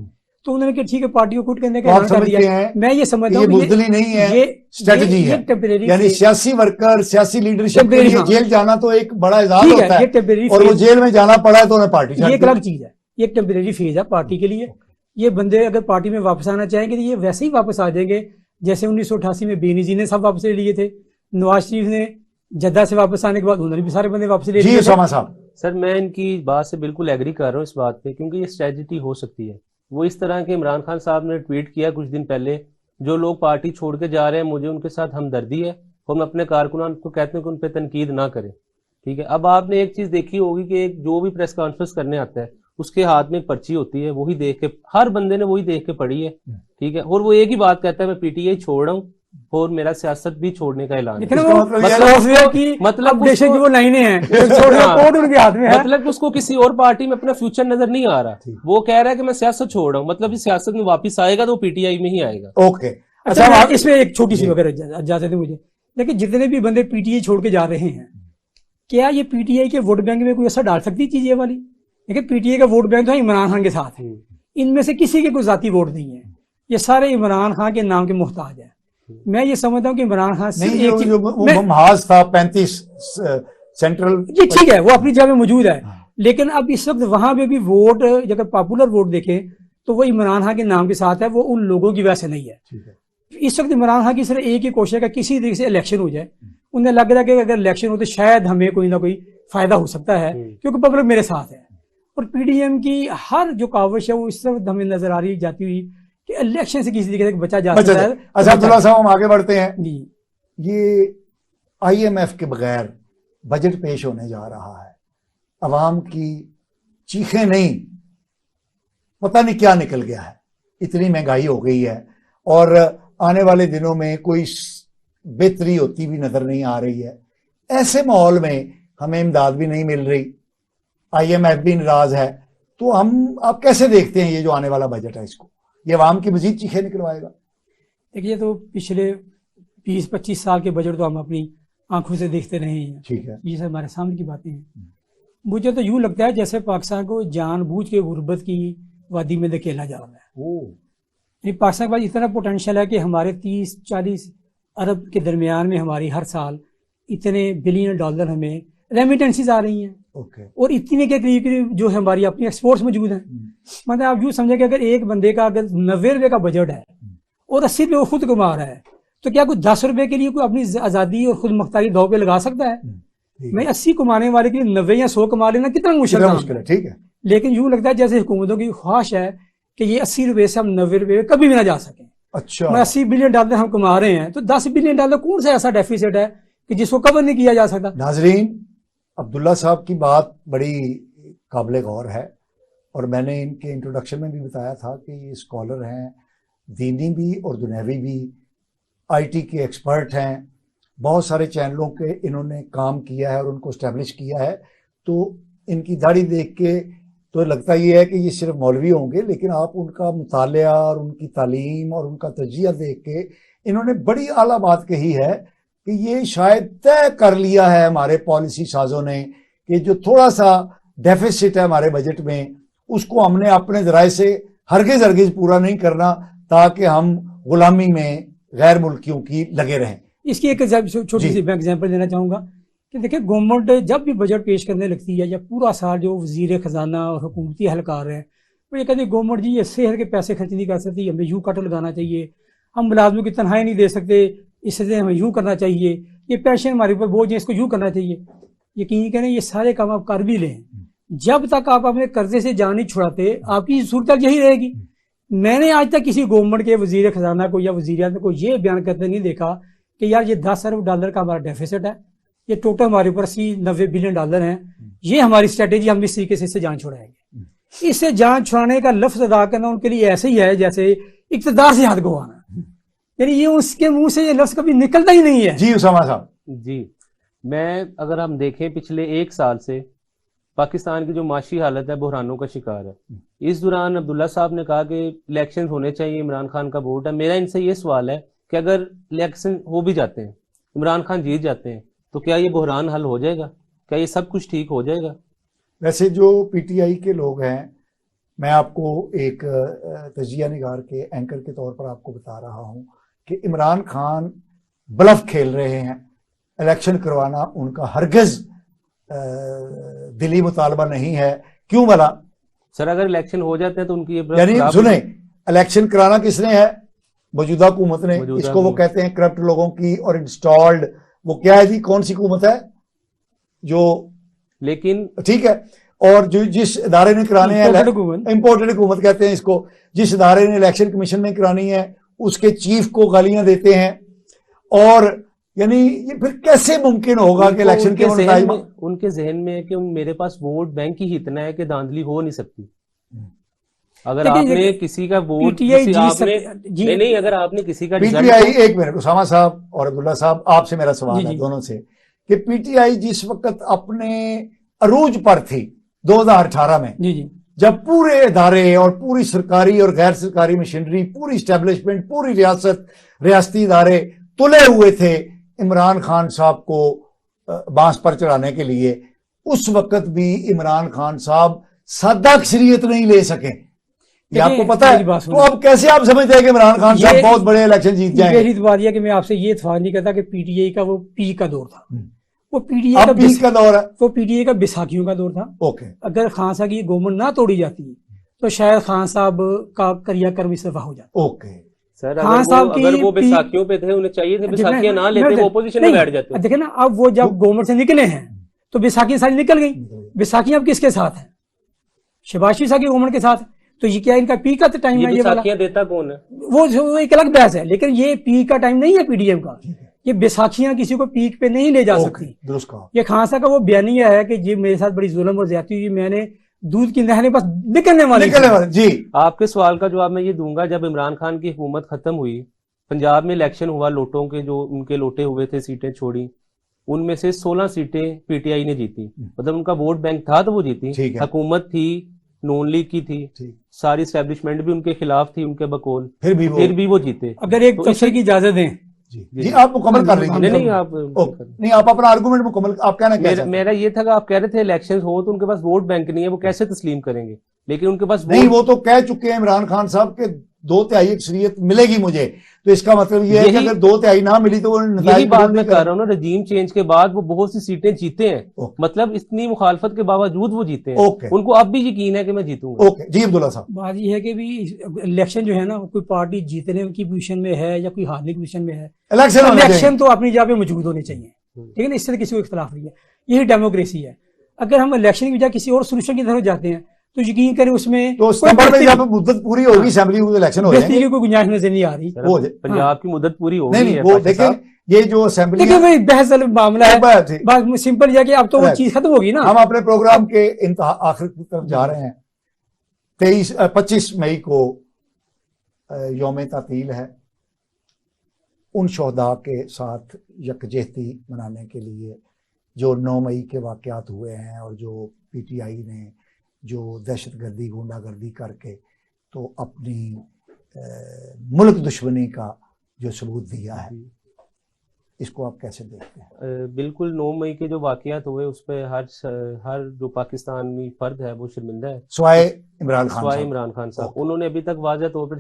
तो उन्होंने कहा ठीक है, पार्टी को कुट करने का ऐलान कर दिया। मैं ये समझता हूँ बुज़दिली नहीं है, ये स्ट्रेटजी है। टेम्परेरी, यानी सियासी वर्कर, सियासी लीडरशिप के लिए जेल जाना तो एक बड़ा एजाज होता है, टेम्परेरी, और वो जेल में जाना पड़ा है तो उन्हें पार्टी, ये एक अलग चीज है, ये एक टेम्परेरी फेज है पार्टी के लिए। ये बंदे अगर पार्टी में वापस आना चाहेंगे तो ये वैसे ही वापस आ जाएंगे जैसे 1988 में बेनजीर ने सब वापस ले लिए थे। नवाज शरीफ ने जद्दा से वापस आने के बाद उन्होंने भी सारे बंदे वापस ले लिए। सर, मैं इनकी बात से बिल्कुल एग्री कर रहा हूँ इस बात पे, क्योंकि ये स्ट्रेटजी हो सकती है। वो इस तरह के इमरान खान साहब ने ट्वीट किया कुछ दिन पहले, जो लोग पार्टी छोड़ के जा रहे हैं मुझे उनके साथ हमदर्दी है, हम अपने कारकुनान को कहते हैं कि उन पर तनकीद ना करें। ठीक है, अब आपने एक चीज देखी होगी कि एक जो भी प्रेस कॉन्फ्रेंस करने आता है उसके हाथ में पर्ची होती है, वही देख के हर बंदे ने वही देख के पढ़ी है। ठीक है, और वो एक ही बात कहता है मैं पीटीआई छोड़ रहा हूँ और मेरा सियासत भी छोड़ने का ऐलान है। मतलब उसको किसी और पार्टी में अपना फ्यूचर नजर नहीं आ रहा, वो कह रहा है कि मैं सियासत छोड़ रहा हूँ, मतलब इस सियासत में वापस आएगा तो पीटीआई में ही आएगा। ओके, अच्छा, इसमें एक छोटी सी वगैरह इजाजत है मुझे, लेकिन जितने भी बंदे पीटीआई छोड़ के जा रहे हैं, क्या ये पीटीआई के वोट बैंक में कोई असर डाल सकती चीज ये वाली? देखिए, पीटीआई का वोट बैंक तो इमरान खान के साथ है, इनमें से किसी के कोई जाती वोट नहीं है, ये सारे इमरान खान के नाम के मोहताज है। मैं ये समझता हूँ कि इमरान खान सिर्फ एक चीज महाज था 35 सेंट्रल, जी ठीक है, वो अपनी जगह मौजूद है, लेकिन अब इस वक्त वहां पे भी वोट, अगर पॉपुलर वोट देखें तो वो इमरान खान के नाम के साथ है, वो उन लोगों की वजह से नहीं है। इस वक्त इमरान खान की सिर्फ एक ही कोशिश है कि किसी तरीके से इलेक्शन हो जाए। उन्हें लग रहा है कि अगर इलेक्शन हो तो शायद हमें कोई ना कोई फायदा हो सकता है, क्योंकि पब्लिक मेरे साथ है। और पीडीएम की हर जो काविश है वो इस वक्त हमें नजर आ रही जाती हुई कि इलेक्शन से किसी तरीके से बचा जा सकता है। अच्छा अब्दुल्ला साहब, हम आगे बढ़ते हैं। ये IMF के बगैर बजट पेश होने जा रहा है, अवाम की चीखें नहीं, पता नहीं क्या निकल गया है, इतनी महंगाई हो गई है और आने वाले दिनों में कोई बेहतरी होती भी नजर नहीं आ रही है। ऐसे माहौल में हमें इमदाद भी नहीं मिल रही, IMF भी नाराज है, तो आप कैसे देखते हैं ये जो आने वाला बजट है, इसको ये अवाम की मजीद चीखें निकलवाएगा? देखिए, तो पिछले 20-25 साल के बजट तो हम अपनी आंखों से देखते रहे हैं। ठीक है, ये सब हमारे सामने की बातें हैं। मुझे तो यूं लगता है जैसे पाकिस्तान को जानबूझ के गुर्बत की वादी में धकेला जा रहा है। ओ, ये पाकिस्तान के पास इतना पोटेंशियल है कि हमारे 30-40 अरब के दरमियान में हमारी हर साल इतने बिलियन डॉलर हमें रेमिटेंसीज आ रही हैं, ओके, और इतने के करीब जो हमारी अपनी एक्सपोर्ट्स मौजूद हैं। मतलब आप यूँ समझें कि अगर एक बंदे का अगर 90 रुपये का बजट है और 80 रुपये वो खुद कमा रहा है, तो क्या कोई 10 रुपये के लिए कोई अपनी आज़ादी और खुद मुख्तारी दाव पे लगा सकता है? मैं 80 कमाने वाले के लिए 90 या 100 कमा लेना कितना मुश्किल है। ठीक है, लेकिन यूँ लगता है जैसे हुकूमतों की ख्वाहिश है कि ये 80 रुपये से हम 90 रुपये कभी भी ना जा सकें। अच्छा, मैं 80 बिलियन डॉलर हम कमा रहे हैं, तो 10 बिलियन डॉलर कौन सा ऐसा डेफिसिट है कि जिसको कवर नहीं किया जा सकता? नाजरीन, अब्दुल्ला साहब की बात बड़ी काबिल गौर है, और मैंने इनके इंट्रोडक्शन में भी बताया था कि ये स्कॉलर हैं, दीनी भी और दुनियावी भी, आईटी के एक्सपर्ट हैं, बहुत सारे चैनलों के इन्होंने काम किया है और उनको इस्टेब्लिश किया है। तो इनकी दाढ़ी देख के तो लगता ये है कि ये सिर्फ मौलवी होंगे, लेकिन आप उनका मुतालिया और उनकी तालीम और उनका तजिया देख के इन्होंने बड़ी आला बात कही है कि ये शायद तय कर लिया है हमारे पॉलिसी साजों ने कि जो थोड़ा सा डेफिसिट है हमारे बजट में, उसको हमने अपने ज़राए से हरगिज़ पूरा नहीं करना, ताकि हम गुलामी में गैर मुल्कियों की लगे रहें। इसकी एक छोटी सी मैं एग्जांपल देना चाहूँगा कि देखिए, गवर्नमेंट जब भी बजट पेश करने लगती है या पूरा साल जो वजीर खजाना और हुकूमती एहलकार है वो ये कहते हैं गवर्नमेंट जी ये सेहत के पैसे खर्च नहीं कर सकती, हमें यूँ कट लगाना चाहिए, हम मुलाजमों की तनख्वाही नहीं दे सकते, इससे हमें यूँ करना चाहिए, ये पेंशन हमारे ऊपर बोझ है, इसको यूँ करना चाहिए। यकीन करें ये सारे काम आप कर भी लें, जब तक आप अपने कर्जे से जान नहीं छुड़ाते आपकी सूरत यही रहेगी। मैंने आज तक किसी गवर्नमेंट के वजीर खजाना को या वजीर आज़म को ये बयान करते नहीं देखा कि यार ये 10 अरब डॉलर का हमारा डेफिसिट है, ये टोटल हमारे ऊपर 80-90 बिलियन डॉलर हैं, ये हमारी स्ट्रेटेजी, हम इस तरीके से इससे जान छुड़ाएंगे। इससे जान छुड़ाने का लफ्ज अदा करना उनके लिए ऐसे ही है जैसे इक़्तिदार से हाथ गंवाना, यानी ये उसके मुंह से ये लफ्ज कभी निकलता ही नहीं है। जी उसामा साहब। जी, मैं अगर हम देखें पिछले 1 साल से पाकिस्तान की जो माशी हालत है बहरानों का शिकार है। इस दौरान अब्दुल्ला साहब ने कहा कि इलेक्शन होने चाहिए, इमरान खान का वोट है। मेरा इनसे ये सवाल है कि अगर इलेक्शन हो भी जाते हैं, इमरान खान जीत जाते हैं, तो क्या ये बहरान हल हो जाएगा? क्या ये सब कुछ ठीक हो जाएगा? वैसे जो पीटीआई के लोग हैं, मैं आपको एक तजिया निगार के एंकर के तौर पर आपको बता रहा हूँ कि इमरान खान ब्लफ खेल रहे हैं। इलेक्शन करवाना उनका हरगिज़ दिली मुतालबा नहीं है। क्यों भला? सर अगर इलेक्शन हो जाते हैं तो उनकी ये यानी सुने, इलेक्शन कराना किसने है? मौजूदा हुकूमत ने। इसको वो कहते हैं करप्ट लोगों की और इंस्टॉल्ड, वो क्या है जी, कौन सी हुकूमत है जो, लेकिन ठीक है, और जो जिस इदारे ने कराने हैं, इंपोर्टेड हुकूमत कहते हैं इसको, जिस इदारे ने इलेक्शन कमीशन में करानी है उसके चीफ को गालियां देते हैं। और यानी ये फिर कैसे मुमकिन होगा कि इलेक्शन के उनके जहन में है कि मेरे पास वोट बैंक ही इतना है कि धांधली हो नहीं सकती। अगर आपने किसी का वोट नहीं, अगर आपने किसी का पीटीआई, एक मिनट उसामा साहब और अब्दुल्ला साहब, आपसे मेरा सवाल है दोनों से कि पीटीआई जिस वक्त अपने अरूज पर थी 2018 में, जब पूरे इदारे और पूरी सरकारी और गैर सरकारी मशीनरी, पूरी इस्टेब्लिशमेंट, पूरी रियासती इदारे तुले हुए थे इमरान खान साहब को बांस पर चढ़ाने के लिए, उस वक्त भी इमरान खान साहब सादा अक्सरियत नहीं ले सके, ये आपको पता है। तो अब कैसे आप समझते हैं कि इमरान खान साहब बहुत बड़े इलेक्शन जीत जाएंगे? मेरी बात यह कि मैं आपसे ये इत्तेफाक नहीं करता कि पीटीआई का वो पीक का दौर था, वो पीटीआई का पीक का दौर है, वो पीटीआई का बैसाखियों का दौर था। ओके, अगर खान साहब की गवर्नमेंट ना तोड़ी जाती तो शायद खान साहब का क्रियाक्रम इस्तीफा हो जाता। ओके सर, अगर वो बैसाखियों पे थे, उन्हें चाहिए थे बैसाखियां ना लेते, वो अपोजिशन में बैठ जाते। देखे ना, अब वो जब गवर्नमेंट से निकले हैं तो बैसाखियां सारी निकल गई। बैसाखियां अब किसके साथ है? शहबाज शरीफ साहब की गवर्नमेंट के साथ। तो ये क्या इनका पीक का टाइम है? ये बैसाखियां देता कौन है? वो एक अलग बहस है, लेकिन ये पीक का टाइम नहीं है पीडीएम का। ये बैसाखियां किसी को पीक पे नहीं ले जा सकती। ये खान साहब का वो बयानिया है कि जी मेरे साथ बड़ी जुल्म और ज्यादती हुई, मैंने दूध की नहरें बस निकलने वाली। जी, आपके सवाल का जवाब मैं ये दूंगा, जब इमरान खान की हुकूमत खत्म हुई, पंजाब में इलेक्शन हुआ, लोटों के जो उनके लोटे हुए थे सीटें छोड़ी, उनमें से 16 सीटें पीटीआई ने जीती। मतलब उनका वोट बैंक था तो वो जीती। हुकूमत थी, नून लीग की थी, सारी एस्टेब्लिशमेंट भी उनके खिलाफ थी, उनके बकौल, फिर भी वो जीते। अगर एक तफसीर की इजाजत दें, जी आप मुकम्मल कर लीजिए। नहीं आप नहीं आप अपना आर्गुमेंट मुकम्मल, आप कहना क्या मेरा ये था कि आप कह रहे थे इलेक्शन हो तो उनके पास वोट बैंक नहीं है, वो कैसे तस्लीम करेंगे, लेकिन उनके पास नहीं, वो तो कह चुके हैं इमरान खान साहब के 2/3 अक्सरियत मिलेगी मुझे, तो इसका मतलब ये है कि अगर 2/3 ना मिली तो वो यही बात मैं कर रहा हूँ ना, रजीम चेंज के बाद वो बहुत सी सीटें जीते हैं, मतलब इतनी मुखालफत के बावजूद वो जीते हैं, उनको अब भी यकीन है कि मैं जीतूंगा। ओके जी अब्दुल्ला साहब। बात ये है कि भी इलेक्शन जो है ना, कोई पार्टी जीतने की पोजीशन में है या कोई हारने की पोजीशन में है, इलेक्शन तो अपनी जगह पे मौजूद होने चाहिए, ठीक है ना, इससे किसी को इख्तलाफ नहीं है, यही डेमोक्रेसी है। अगर हम इलेक्शन की बजाय किसी और सोल्यूशन की तरफ जाते हैं तो यकीन करें उसमें तो सितंबर में जब मुद्दत पूरी होगी असेंबली में इलेक्शन हो जाएंगे, की कोई गुंजाइश नजर नहीं आ रही। वो पंजाब की मुद्दत पूरी हो गई नहीं, वो देखें ये जो असेंबली देखिए बहस मामला है, बात सिंपल है कि अब तो वो चीज खत्म होगी ना। हम अपने प्रोग्राम के आखिर की तरफ जा रहे हैं। 25 मई को यौम तातील है। उन शोहदा के साथ यकजहती मनाने के लिए जो 9 मई के वाक़यात हुए हैं और जो PTI ने जो दहशतगर्दी गुंडागर्दी करके तो अपनी मुल्क दुश्मनी का जो सबूत दिया है, इसको आप कैसे देखते हैं? बिल्कुल 9 मई के जो वाक़यात हुए उस पर हर जो पाकिस्तानी फर्द है वो शर्मिंदा है, सिवाय इमरान खान साहब। उन्होंने अभी तक वाज़ह तौर पर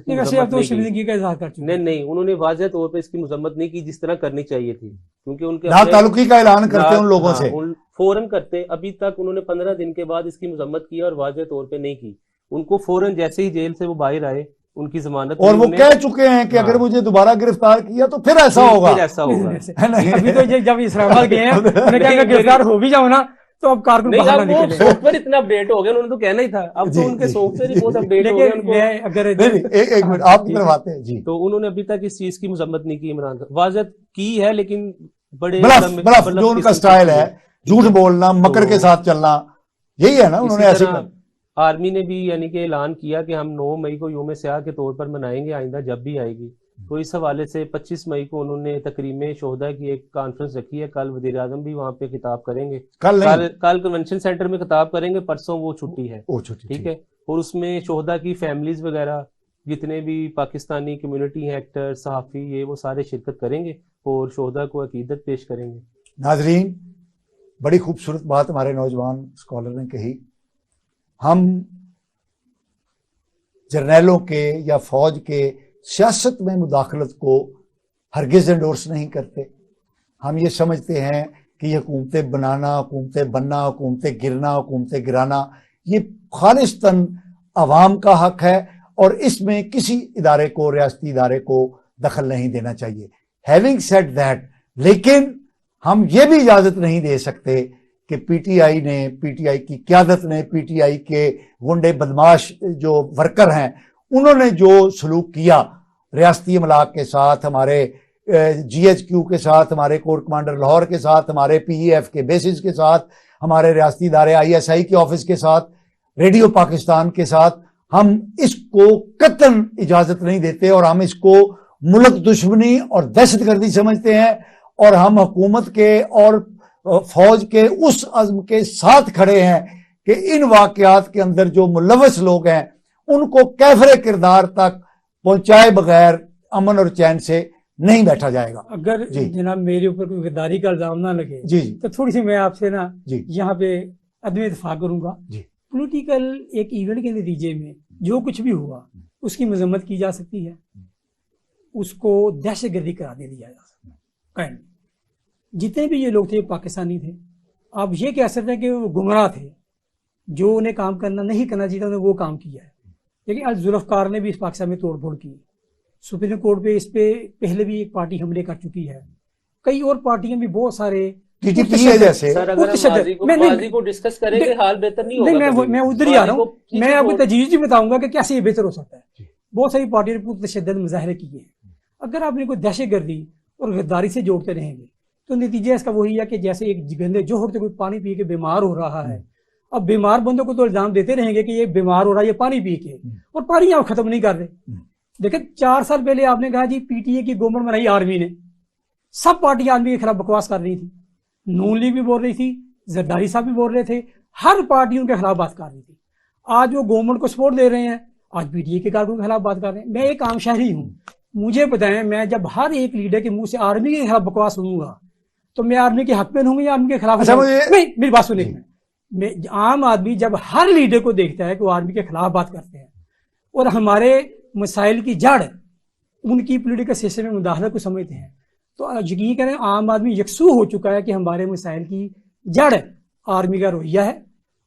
नहीं, उन्होंने वाज़ह तौर पर इसकी मजम्मत नहीं की जिस तरह करनी चाहिए थी, क्योंकि उनके ताल्लुकी का ऐलान करते उन लोगों से फौरन करते, अभी तक उन्होंने 15 दिन के बाद इसकी मजम्मत की और वाज़ह तौर पर नहीं की। उनको फौरन जैसे ही जेल से वो बाहर आए, उनकी जमानत, और वो कह चुके हैं कि अगर मुझे दोबारा गिरफ्तार किया तो फिर ऐसा होगा, अभी तो जब इस्लामाबाद गए हैं उन्होंने कहा गिरफ्तार हो भी जाओ ना तो अब कारकुन सॉफ्टवेयर इतना अपडेट हो गया, उन्होंने तो कहना ही था, अब तो उनके सॉफ्टवेयर ही बहुत अपडेट हो गए। अगर एक मिनट आपकी तरफ आते हैं जी, तो उन्होंने अभी तक इस चीज की मजम्मत नहीं की, इमरान खान वाज़ह की है लेकिन बड़े ब्लफ जो उनका स्टाइल है, झूठ बोलना, मकर के साथ चलना, यही है ना। उन्होंने ऐसे आर्मी ने भी यानी कि ऐलान किया कि हम 9 मई को यौम स्याह के तौर पर मनाएंगे आइंदा जब भी आएगी, तो इस हवाले से 25 मई को उन्होंने तकरीम शोहदा की एक कॉन्फ्रेंस रखी है। कल वज़ीर आज़म भी वहां पे खिताब करेंगे, कल कन्वेंशन सेंटर में खिताब करेंगे, परसों वो छुट्टी है, ठीक है, और उसमें शोहदा की फैमिलीज वगैरह जितने भी पाकिस्तानी कम्युनिटी हैं, एक्टर, सहाफ़ी, ये वो सारे शिरकत करेंगे और शोहदा को अकीदत पेश करेंगे। नाजरीन, बड़ी खूबसूरत बात हमारे नौजवान स्कॉलर ने कही। हम जर्नैलों के या फौज के सियासत में मुदाखलत को हरगिज़ एंडोर्स नहीं करते। हम ये समझते हैं कि ये हुकूमतें बनाना, हुकूमतें बनना, हुकूमतें गिरना, हुकूमतें गिराना ये खालिस्तन अवाम का हक है और इसमें किसी इदारे को, रियासती इदारे को दखल नहीं देना चाहिए। हैविंग सेड दैट, लेकिन हम ये भी इजाज़त नहीं दे सकते कि PTI ने, PTI की क़यादत ने, PTI के गुंडे बदमाश जो वर्कर हैं उन्होंने जो सलूक किया रियासती अमलाक के साथ, हमारे GHQ के साथ, हमारे कोर कमांडर लाहौर के साथ, हमारे PEF के बेसिस के साथ, हमारे रियासती इदारे ISI के ऑफिस के साथ, रेडियो पाकिस्तान के साथ, हम इसको कतन इजाज़त नहीं देते और हम इसको मुल्क दुश्मनी और दहशतगर्दी समझते हैं और हम हुकूमत के और फौज के उस अज़्म के साथ खड़े हैं कि इन वाक़यात के अंदर जो मुलव्वस लोग हैं उनको कैफरे किरदार तक पहुंचाए बगैर अमन और चैन से नहीं बैठा जाएगा। अगर जनाब मेरे ऊपर कोई गद्दारी का इल्जाम ना लगे जी तो थोड़ी सी मैं आपसे ना यहाँ पे अदम इत्तेफाक करूंगा। पॉलिटिकल एक इवेंट के नतीजे में जो कुछ भी हुआ उसकी मजम्मत की जा सकती है, उसको दहशतगर्दी करार दे दिया जा सकता है। जितने भी ये लोग थे पाकिस्तानी थे, आप ये कह सकते हैं कि वो गुमराह थे, जो उन्हें काम करना नहीं करना चाहिए उन्होंने वो काम किया है। लेकिन आज जुल्फकार ने भी इस पाकिस्तान में तोड़फोड़ की, सुप्रीम कोर्ट पे इस पे पहले भी एक पार्टी हमले कर चुकी है, कई और पार्टियां भी बहुत सारे जैसे माजी को डिस्कस करेंगे हाल बेहतर नहीं होगा। मैं उधर ही आ रहा हूँ, मैं आपको तजवीज़ बताऊंगा कि कैसे ये बेहतर हो सकता है। बहुत सारी पार्टियों ने तशद्दुद मुजाहरे किए हैं। अगर आप इनको दहशतगर्दी और गद्दारी से जोड़ते रहेंगे तो नतीजा इसका वही है कि जैसे एक गंदे जोहर से कोई पानी पी के बीमार हो रहा है, अब बीमार बंदों को तो इल्जाम देते रहेंगे कि ये बीमार हो रहा है ये पानी पी के, और पानी आप खत्म नहीं कर रहे। देखिए 4 साल पहले आपने कहा जी PTA की गवर्नमेंट बनाई आर्मी ने, सब पार्टियां आर्मी के खिलाफ बकवास कर रही थी, नून लीग भी बोल रही थी, जरदारी साहब भी बोल रहे थे, हर पार्टी उनके खिलाफ बात कर रही थी। आज वो गवर्नमेंट को सपोर्ट दे रहे हैं, आज PTA के कारकुन के खिलाफ बात कर रहे हैं। मैं एक आम शहरी हूँ, मुझे बताएं, मैं जब हर एक लीडर के मुंह से आर्मी के खिलाफ बकवास सुनूंगा तो मैं आर्मी के हक में रहूंगा या आर्मी के खिलाफ? अच्छा, मुझे नहीं, मेरी बात सुनिए। मैं आम आदमी जब हर लीडर को देखता है कि वो आर्मी के खिलाफ बात करते हैं और हमारे मसाइल की जड़ उनकी पॉलिटिकल सिस्टम में मुदाखलत को समझते हैं, तो यकीन करें आम आदमी यकसू हो चुका है कि हमारे मसाइल की जड़ आर्मी का रवैया है।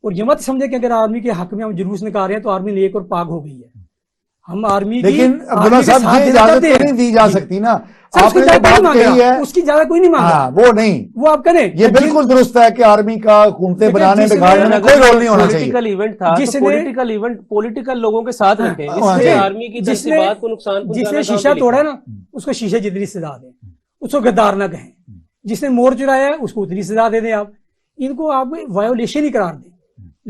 और ये मत समझे कि अगर आर्मी के हक में हम जुलूस निकाल रहे हैं तो आर्मी नेक और पाक हो गई है। हम आर्मी की, लेकिन अब्दुल्ला साहब ये इजाजत तो नहीं दी जा सकती ना। आपने जो बात कही है उसकी इजाजत कोई नहीं मांगा। हाँ, वो नहीं, वो आप करें। ये बिल्कुल दुरुस्त है कि आर्मी का हुकूमतें बनाने बिगाड़ने में कोई रोल नहीं होना चाहिए। पॉलिटिकल इवेंट था तो पॉलिटिकल इवेंट पॉलिटिकल लोगों के साथ रखें, इससे आर्मी की तनसीबात को नुकसान पहुंचाना। जिसने शीशा तोड़ा ना उसको शीशे जितनी सजा दें, उसको गद्दार ना कहें। जिसने मोर चुराया है उसको उतनी सजा दे दें। आप इनको आप वायोलेशन ही करार दें,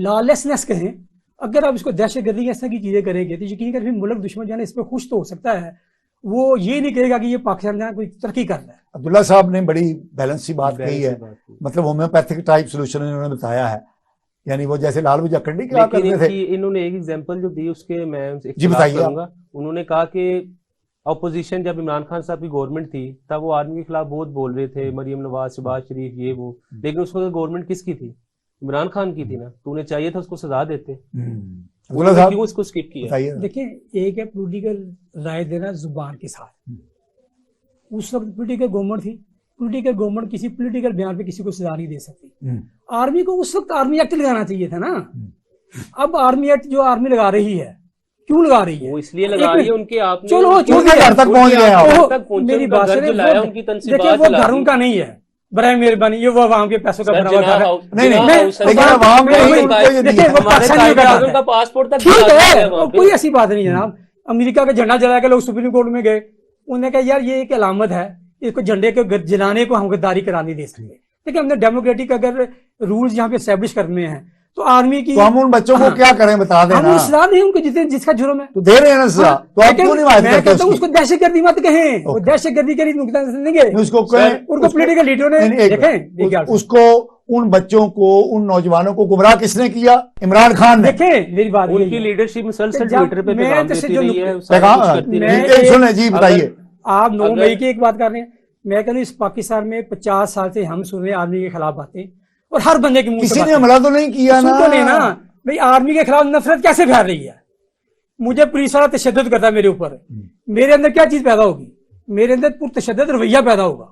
लॉलेसनेस कहें। अगर आप इसको दहशतगर्दी ऐसा की चीजें करेंगे तो यकीन कर फिर मुल्क दुश्मन जाने इस पर खुश तो हो सकता है, वो ये नहीं कहेगा कि ये पाकिस्तान जहाँ कोई तरक्की कर रहा है। अब्दुल्ला साहब ने बड़ी बैलेंस सी बात कही है, मतलब होम्योपैथिक टाइप सोल्यूशन इन्होंने बताया है, यानी वो जैसे लाल बुझा कंडी क्या करते थे। इन्होंने एक एग्जांपल जो दी उसके मैं जी बताइए। उन्होंने कहा कि अपोजिशन जब इमरान खान साहब की गवर्नमेंट थी तब वो आर्मी के खिलाफ बहुत बोल रहे थे, मरियम नवाज, शहबाज शरीफ, ये वो, लेकिन उस वक्त गवर्नमेंट किसकी थी? इमरान खान की थी ना, तो उन्हें चाहिए था उसको सजा देते। क्यों उसको स्किप किया? देखिए, एक है पॉलिटिकल राय देना जुबान के साथ। उस वक्त पॉलिटिकल गवर्नमेंट थी, पॉलिटिकल गवर्नमेंट किसी पॉलिटिकल बयान पे किसी को सजा नहीं दे सकती। आर्मी को उस वक्त आर्मी एक्ट लगाना चाहिए था ना। अब आर्मी एक्ट जो आर्मी लगा रही है, क्यों लगा रही है? वो इसलिए लगा रही है उनके आपने चलो घर तक पहुंच गए। मेरी बात सुनिए, देखिए वो घर उनका नहीं है, बराए मेहरबानी, ये वो आवाम के पैसों का बना हुआ घर है। नहीं, लेकिन आवाम का पासपोर्ट तक ठीक है, कोई ऐसी बात नहीं जनाब। अमेरिका का झंडा जला के लोग सुप्रीम कोर्ट में गए, उन्होंने कहा यार ये एक अलामत है, इसको झंडे के जलाने को हम गद्दारी करा नहीं दे सकते। देखिए, हमने डेमोक्रेटिक अगर रूल्स यहाँ पे एस्टेब्लिश करने हैं तो आर्मी की, तो हम उन बच्चों को क्या करें बता दें ना। हम सजा नहीं उनको जिसका जुर्म है तो दे रहे हैं ना सजा, तो आप क्यों नहीं मारते? मैं कहता हूं उसको दहशतगर्दी मत कहें, वो दहशतगर्दी के लिए नुकसान देंगे उसको। उनको पॉलिटिकल लीडरों ने देखें उसको, उन बच्चों को, उन नौजवानों को गुमराह किसने किया? इमरान खान ने। देखें, मेरी बात, उनकी लीडरशिप मुसलसल ट्विटर पे पैगाम देती रही है। सुने जी, बताइए। आप 9 मई की एक बात कर रहे हैं, मैं कहूँ इस पाकिस्तान में 50 साल से हम सुन रहे हैं आर्मी के खिलाफ बातें, और हर बंदे के मुंह किसी ने हमला तो नहीं किया ना। भाई आर्मी के खिलाफ नफरत कैसे फैल रही है? मुझे पुलिस वाला तशद्दुद करता है मेरे ऊपर, मेरे अंदर क्या चीज पैदा होगी? मेरे अंदर पुरतशद्दुद रवैया पैदा होगा।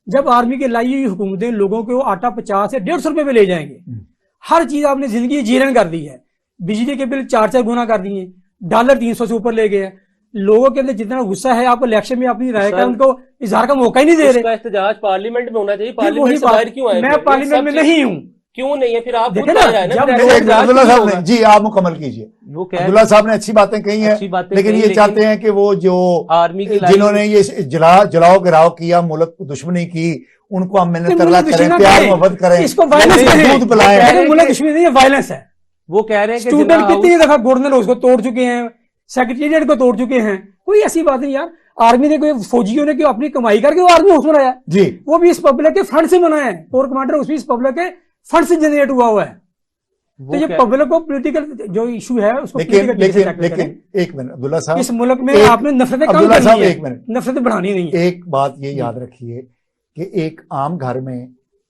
जब आर्मी की लाई हुई हुकूमतें लोगों को आटा 50 से 150 रुपए पे ले जाएंगे, हर चीज आपने जिंदगी जीर्ण कर दी है, बिजली के बिल 4-4 गुना कर दिए, डॉलर 300 से ऊपर ले गए हैं। लोगों के अंदर जितना गुस्सा है, आपको इलेक्शन में अपनी राय का उनको इजहार का मौका ही नहीं दे रहे। एहतजाज पार्लियामेंट में होना चाहिए, पार्लियामेंट से बाहर क्यों आए? मैं पार्लियामेंट में नहीं हूँ। क्यों नहीं है? फिर आप अब्दुल्ला साहब ने, जी आप मुकम्मल कीजिए। अब्दुल्ला साहब ने अच्छी बातें कही हैं, लेकिन ये चाहते हैं कि वो जो आर्मी की जिन्होंने ये जलाओ गिराव किया, मुल्क दुश्मनी की, उनको हम मिलने तरला करें, प्यार मोहब्बत करें, इसको वायलेंस दूध पिलाएं। मुल्क दुश्मनी नहीं है, वायलेंस है। वो कह रहे हैं कि स्टूडेंट कितनी दफा गवर्नर उसको तोड़ चुके हैं, सेक्रेटेरिएट को तोड़ चुके हैं। कोई ऐसी बात नहीं यार। आर्मी ने, कोई फौजियों ने क्यों अपनी कमाई करके वो आर्मी हाउस बनाया जी, वो भी इस पब्लिक के फंड से बनाया है। कोर कमांडर उसमें इस पब्लिक के फंड से जनरेट हुआ है। तो ये पब्लिक को पॉलिटिकल जो इशू है उसको लेकिन एक मिनट अब्दुल्ला साहब, इस मुल्क में आपने नफरतें कम करनी है, एक मिनट नफरतें बढ़ानी नहीं है। एक बात ये याद रखिए कि एक आम घर में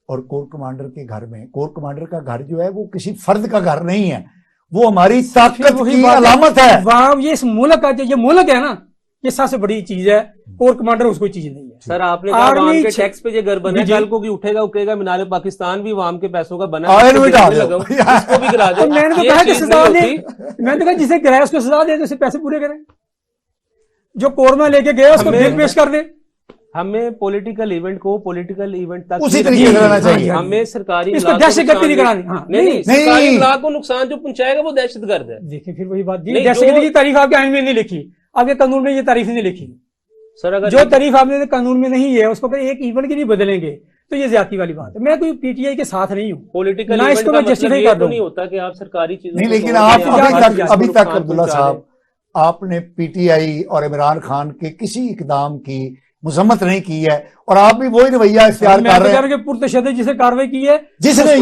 और कोर कमांडर के घर में, कोर कमांडर का घर जो है वो किसी फर्द का घर नहीं है, वो हमारी ताकत की अलामत है। वाह, ये इस मुल्क का, ये मुल्क है ना, ये सबसे बड़ी चीज है। कोर कमांडर उसको चीज नहीं है। सर आपने कहा आवाम के टैक्स पे ये घर बना है, कल को भी उठेगा उठेगा मीनार पाकिस्तान भी आवाम के पैसों का बना है, इसको भी गिरा दो। मैंने तो कहा कि सजा दे, मैंने तो कहा जिसे गिराया उसको सजा दे, तो उसे पैसे पूरे करें। जो कोरमा लेके गए उसको बिल पेश कर दे। हमें पॉलिटिकल इवेंट को पॉलिटिकल इवेंट तक उसी तरीके से करना चाहिए। हमें सरकारी दहशतगर्दी नहीं करानी। नहीं, सरकारी इमलाक को नुकसान जो पहुंचाएगा वो दहशतगर्द है। देखिए फिर वही बात, दहशतगर्दी की तारीफ आपके आइन में नहीं लिखी, आपके कानून में ये तारीफ नहीं लिखी। सर अगर जो तारीफ आपने कानून में नहीं है उसको एक इवेंट की नहीं बदलेंगे तो ये ज्यादती वाली बात है। मैं कोई पीटीआई के साथ नहीं हूँ, पॉलिटिकल ना इसको मैं जस्टिफाई कर दूं। नहीं होता कि आप सरकारी चीजों नहीं, लेकिन आप अभी तक अब्दुल्ला साहब आपने पीटीआई और इमरान खान के किसी इकदाम की मजम्मत नहीं की है, और आप भी वही रवैया इख्तियार कर रहे हैं। पुरतशद्दुद जिसे कार्रवाई की है, जिसने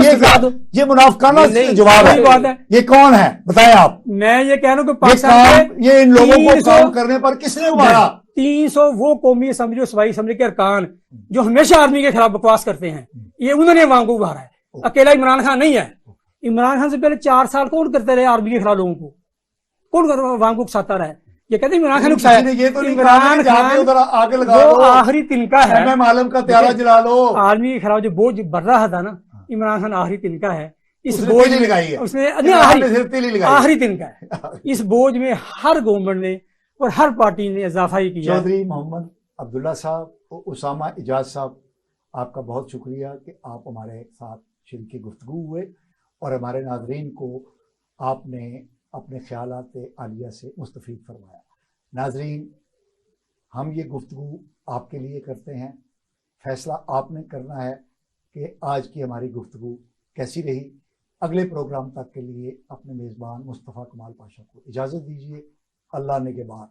ये मुनाफिकाना जवाब है। ये कौन है बताएं आप? मैं ये कह रहा हूँ कि पाकिस्तान ये इन लोगों को काम करने पर किसने उभारा? 300 वो कौमी असम्बली और सूबाई असम्बली के अरकान जो हमेशा आर्मी के खिलाफ बकवास करते हैं, ये उन्होंने अवाम को उभारा है, अकेला इमरान खान नहीं है। इमरान खान से पहले 4 साल कौन करते रहे आर्मी के खिलाफ लोगों को, कौन अवाम को उकसाता रहा है? ये कहते हैं इमरान खान उकसाया। ये तो नहीं इमरान खान उधर आग लगा वो दो, आखिरी तिनका है, एमएम आलम का त्यारा जला लो। आर्मी के खिलाफ जो बोझ बढ़ रहा था ना, इमरान खान आखिरी तिनका है। इस उसने बोझ तीली लगाई है, उसने सिर्फ तीली लगाई है। आखिरी तिनका है। इस बोझ में हर गवर्नमेंट ने और हर पार्टी ने इजाफा ही किया। चौधरी मोहम्मद अब्दुल्ला साहब और उसामा इजाज साहब, आपका बहुत शुक्रिया कि आप हमारे साथ शरीक गुफ्तगू हुए और हमारे नाजरीन को आपने अपने ख्यालात आलिया से मुस्तफ़ीद फरमाया। नाजरीन, हम ये गुफ्तगू आपके लिए करते हैं, फैसला आपने करना है कि आज की हमारी गुफ्तगू कैसी रही। अगले प्रोग्राम तक के लिए अपने मेज़बान मुस्तफ़ा कमाल पाशा को इजाज़त दीजिए। अल्लाह ने के बाद।